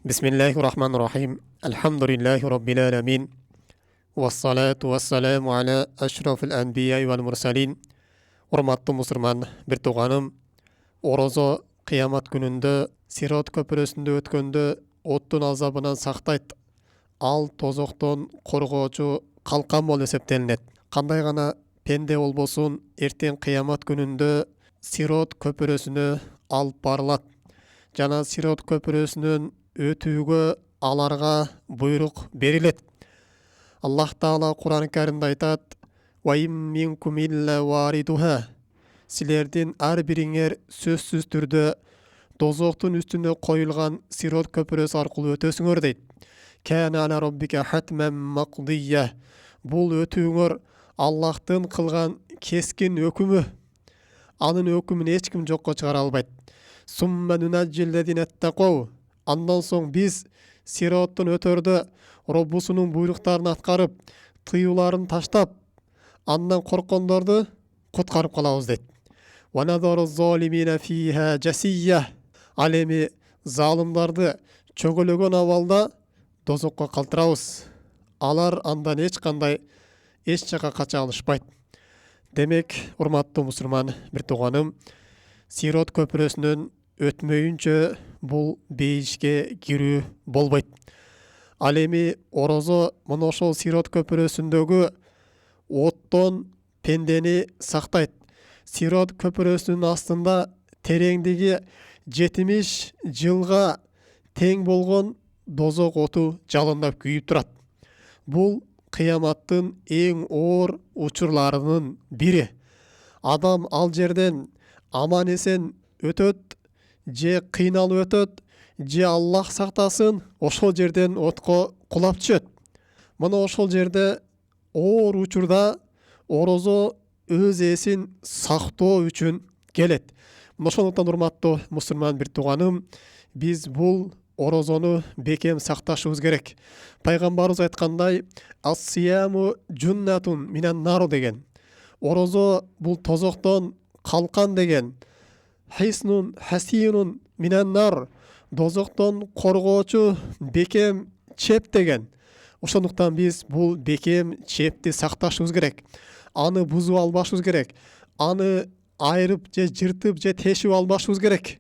Bismillahirrahmanirrahim. Elhamdülillahi Rabbil alemin. Vessalatu vesselamu ala eşrafil enbiya vel mursalin. Hurmatlı musulman bir tuğanım, orozo kıyamat gününde Sirat köprüsünde ötkönde ottun azabынан saqtayt. Al tozokton korgooçu kalkan bol eseptelinet. Kanday gana pende olbosun erten kıyamat gününde Sirat köprüsünü alıp barlat. Jana Sirat köprüsünün ötүүгө аларга буйрук берилет. Аллах Таала Кур'ан-ы Кәрімде айтат: "Ва ин минкум илля варидуха." Силердин ар бириңер сөзсүз түрдө дозоктун үстүнө коюлган Сирот көпүрөсү аркылуу өтөсүңөр дейт. Кана ала роббика хатман мақдия. Бул өтүүңөр Аллахтын кылган кескин өкүмү. Анын өкүмүн эч ким жокко чыгара албайт. Сумма нунажжилледине тақау. Андан соң биз Сироттун өтөрдө Роббусунун буйруктарын аткарып, тыюуларын таштап, андан корккондорду куткарып калабыз дейт. Ва назару залимина фиха жасия. Ал эми залымдарды чөгөлөгөн абалда дозокко калтырабыз. Алар андан эч кандай эч жака кача алышпайт. Демек, урматтуу мусулман бир тууганым, Сирот көпүрөсүнөн өтмөйүнчө бул бейишке кирүү болбойт. Ал эми орозо мына ошол Сирот көпүрөсүндөгү оттон пендени сактайт. Сирот көпүрөсүнүн астында тереңдиги 70 жылга тең болгон дозок оту жалындап күйүп турат. Бул кыяматтын эң оор учурларынын бири. Адам ал жерден аман эсен өтөт, же кыйналып өтөт, же Аллах сактасын, ошол жерден отко кулап түшөт. Мына ошол жерде оор учурда орозо өз эсин сактоо үчүн келет. Ошондуктан урматтуу мусулман бир тууганым, биз бул орозону бекем сакташыбыз керек. Пайгамбарыбыз айткандай: "Ас-сияму джуннатун минан нар" деген. Орозо бул тозоктон калкан деген. Хиснун хасинун минан нар, дозоктон коргоочу бекем чеп деген. Ошондуктан биз бул бекем чепти сакташыбыз керек. Аны бузуп албашыбыз керек. Аны айрып же жыртып же тешип албашыбыз керек.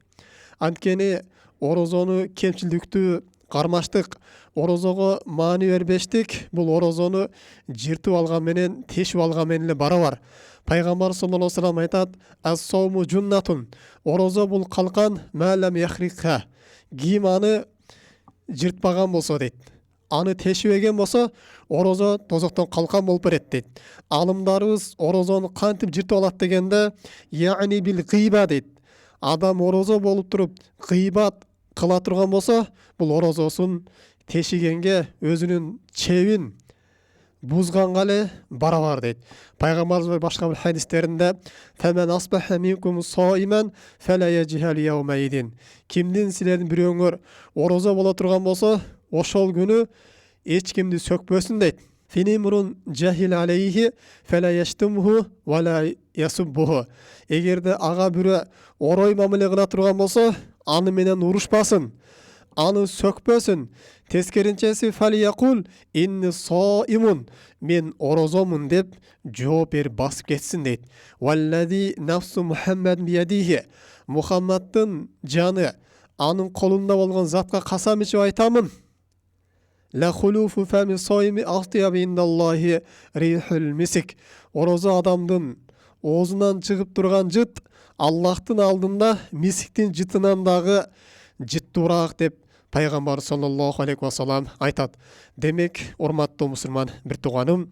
Анткени орозону кемчилдиктүү кармаштык, орозого маани бербештик бул орозону жыртып алган менен, тешип алган менен эле барабар. Пайгамбар саллаллаху алейхи ва саллям айтат: "Ас-сауму джуннатун." Орозо бул калкан мәләм яхрикха. Ким аны жыртпаган болсо дейт, аны тешибеген болсо, орозо тозоктон калкан болуп берет дейт. Алымдарыбыз орозону кантип жыртып алат дегенде, яни бил гыйба дейт. Адам орозо болуп туруп гыйбат кыла турган болсо, бул орозосун тешигенге өзүнүн чебин бузганга эле барабар дейт. Пайгамбарыбыз башка бир хадистеринде: "Фамен асбаха минкум саиман фала яджхал яумаидин." Кимдин силердин бирөөңөр орозо боло турган болсо, ошол күнү эч кимди сөкпөсүн дейт. Финимрун жахил алейхи фала яштумху вала ясуббуху. Эгерде ага бирөө орой мамиле кыла турган болсо, аны менен урушпасын, аны сөкпөсүн. Тескеринчеси фалиякул инни саимун, мен орозомун деп жооп берип басып кетсин дейт. Валлади нафсу Мухаммад биядихи. Мухаммаддын жаны анын колунда болгон затка касам ичип айтамын. Ла хулуфу фами саими ахтияб индаллахи рихул мисик. Орозо адамдын оозунан чыгып турган жыт Аллахтын алдында мисиктин жытынан дагы жыттуураак деп Пайгамбар саллаллаху алейхи ва саллям айтат. Демек, урматтуу мусулман бир тууганым,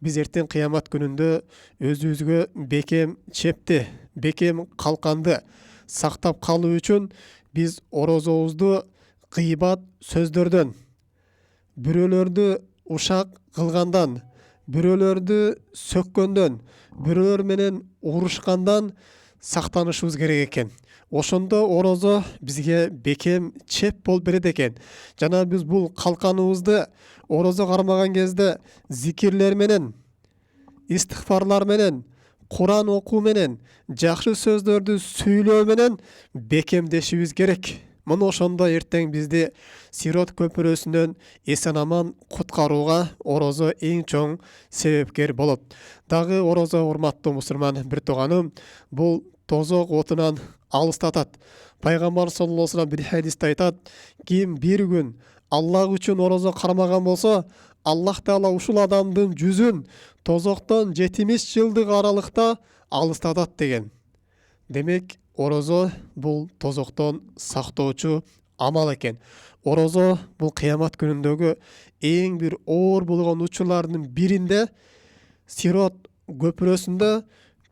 биз эртең кыямат күнүндө өзүбүзгө бекем чепти, бекем калканды сактап калуу үчүн биз орозобузду гыйбат сөздөрдөн, бирөөлөрдү ушак кылгандан, бирөөлөрдү сөккөндөн, бирөөлөр менен урушкандан сактанышыбыз керек экен. Ошондо орозо бизге бекем чеп болуп берет экен. Жана биз бул калканыбызды орозо кармаган кезде зикирлер менен, истихфарлар менен, Кур'ан окуу менен, жакшы сөздөрдү сүйлөө менен бекемдешибиз керек. Мына ошондо эртең бизди Сирот көпүрөсүнөн эсен аман куткарууга орозо эң чоң себепкер болот. Дагы орозо, урматтуу мусулман бир тууганым, бул тозок отунан алыстатат. Пайгамбар саллаллаху алейхи вассалам бир хадисте айтат: ким бир күн Аллах үчүн орозо кармаган болсо, Аллах Таала ушул адамдын жүзүн тозоктон 70 жылдык аралыкта алыстатат деген. Демек, орозо бул тозоктон сактоочу амал экен. Орозо бул кыямат күнүндөгү эң бир оор болгон учурлардын биринде Сирот көпүрөсүндө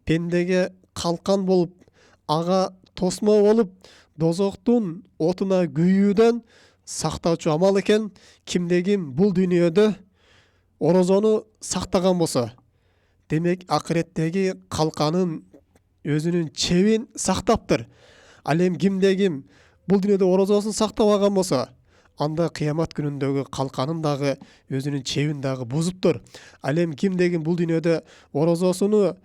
пендеге калкан болуп, ага тосмо болуп, дозоктун отуна күйүүдөн сактоочу амал экен. Кимде ким бул дүйнөдө орозону сактаган болсо, демек акыреттеги калканын өзүнүн чебин сактаптыр. Ал эми кимде ким бул дүйнөдө орозосун сактабаган болсо, анда кыямат күнүндөгү калканын дагы өзүнүн чебин дагы бузуптур. Ал эми кимде ким бул дүйнөдө орозосуну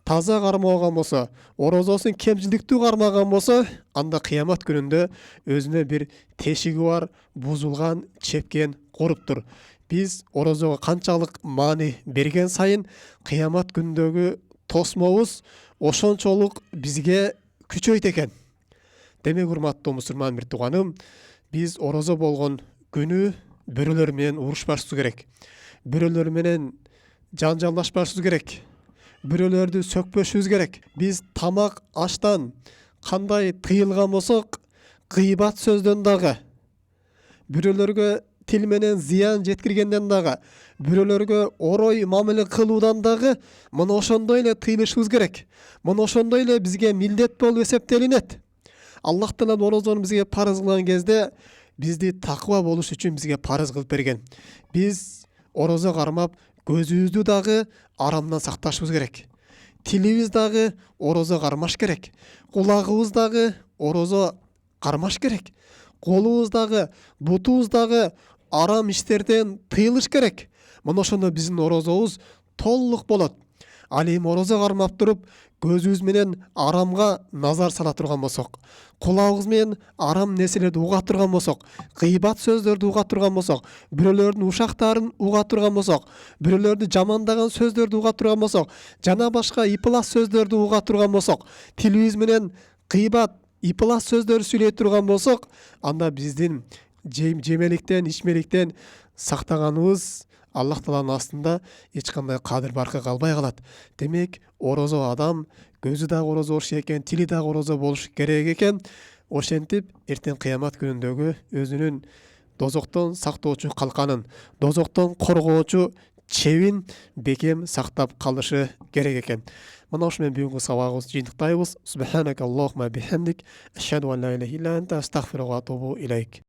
таза кармаган болсо, орозосун кемчиликтүү кармаган болсо, анда кыямат күнүндө өзүнө бир тешиги бар бузулган чепкен куруптур. Биз орозого канчалык маани берген сайын кыямат күнүндөгү тосмобуз ошончолук бизге күчөйт экен. Демек, урматтуу мусулман бир тууганым, биз орозо болгон күнү бирөөлөр менен урушпашыбыз керек. Бирөөлөр менен жанжалдашпашыбыз керек. Бирөөлөрдү сөкпөшүбүз керек. Биз тамак аштан кандай тыйылган болсок, гыйбат сөздөн дагы, бирөөлөргө тил менен зыян жеткиргенден дагы, бирөөлөргө орой мамиле кылуудан дагы мына ошондой эле тыйылышыбыз керек. Мына ошондой эле бизге милдет болуп эсептелинет. Аллах Таала орозону бизге парыз кылган кезде бизди такыба болуш үчүн бизге парыз кылып берген. Биз орозо кармап көзүбүздү дагы арамдан сакташыбыз керек. Тилибиз дагы орозо кармаш керек. Кулагыбыз дагы орозо кармаш керек. Колубуз дагы, бутубуз дагы арам иштерден тыйылыш керек. Мына ошондо биздин орозобуз толук болот. Ал эми орозо кармап туруп, көзүбүз менен арамга назар сала турган болсок, кулагыбыз менен арам нерселерди уга турган болсок, гыйбат сөздөрдү уга турган болсок, бирөөлөрдүн ушактарын уга турган болсок, бирөөлөрдү жамандаган сөздөрдү уга турган болсок, жана башка ыпылас сөздөрдү уга турган болсок, тилибиз менен гыйбат, ыпылас сөздөрдү сүйлөй турган болсок, анда биздин жемеликтен, ичмеликтен сактаганыбыз Аллах Тааланын астында эч кандай кадыр баркы калбай калат. Демек, орозо адам көзү дагы орозо болуш экен, тили дагы орозо болуш керек экен. Ошентип, эртең кыямат күнүндөгү өзүнүн дозоктон сактоочу калканын, дозоктон коргоочу чебин бекем сактап калышы керек экен. Мына ушу менен бүгүнкү сабагыбызды жыйынтыктайбыз. Субханакаллахумма бихамдик, ашхаду ан ла иляха илля анта, астагфирука ва атубу илейк.